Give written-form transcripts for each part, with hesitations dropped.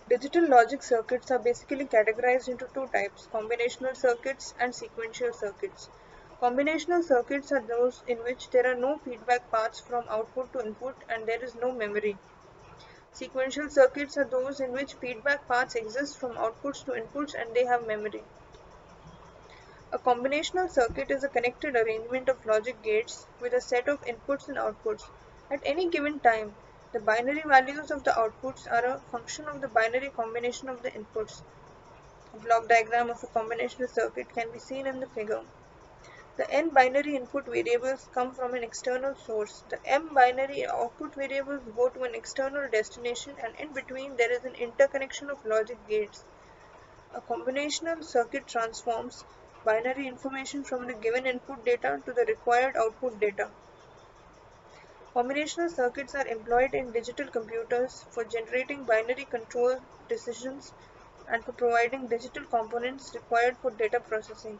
Digital logic circuits are basically categorized into two types: combinational circuits and sequential circuits. Combinational circuits are those in which there are no feedback paths from output to input and there is no memory. Sequential circuits are those in which feedback paths exist from outputs to inputs and they have memory. A combinational circuit is a connected arrangement of logic gates with a set of inputs and outputs. At any given time, the binary values of the outputs are a function of the binary combination of the inputs. A block diagram of a combinational circuit can be seen in the figure. The n binary input variables come from an external source. The m binary output variables go to an external destination, and in between there is an interconnection of logic gates. A combinational circuit transforms binary information from the given input data to the required output data. Combinational circuits are employed in digital computers for generating binary control decisions and for providing digital components required for data processing.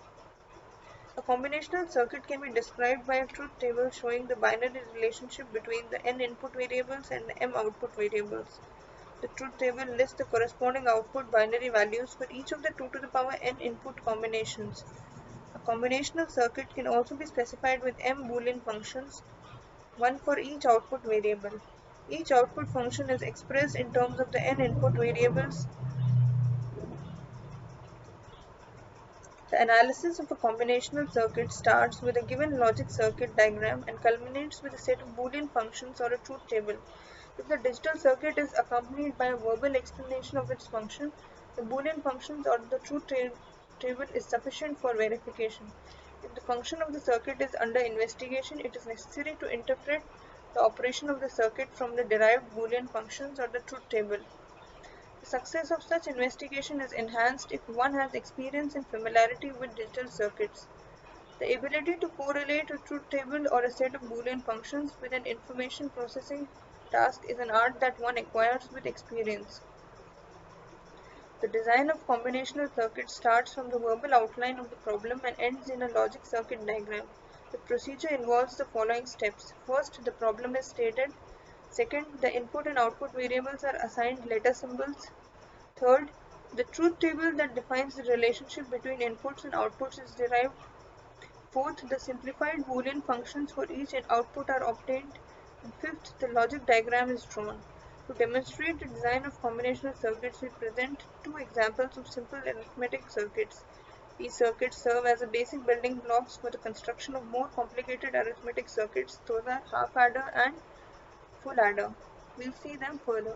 A combinational circuit can be described by a truth table showing the binary relationship between the n input variables and the m output variables. The truth table lists the corresponding output binary values for each of the 2 to the power n input combinations. A combinational circuit can also be specified with m Boolean functions, one for each output variable. Each output function is expressed in terms of the n input variables. The analysis of a combinational circuit starts with a given logic circuit diagram and culminates with a set of Boolean functions or a truth table. If the digital circuit is accompanied by a verbal explanation of its function, the Boolean functions or the truth table is sufficient for verification. If the function of the circuit is under investigation, it is necessary to interpret the operation of the circuit from the derived Boolean functions or the truth table. The success of such investigation is enhanced if one has experience and familiarity with digital circuits. The ability to correlate a truth table or a set of Boolean functions with an information processing task is an art that one acquires with experience. The design of combinational circuits starts from the verbal outline of the problem and ends in a logic circuit diagram. The procedure involves the following steps. First, the problem is stated. Second, the input and output variables are assigned letter symbols. Third, the truth table that defines the relationship between inputs and outputs is derived. Fourth, the simplified Boolean functions for each output are obtained. And fifth, the logic diagram is drawn. To demonstrate the design of combinational circuits, we present two examples of simple arithmetic circuits. These circuits serve as a basic building blocks for the construction of more complicated arithmetic circuits. Those are half adder and full adder. We'll see them further.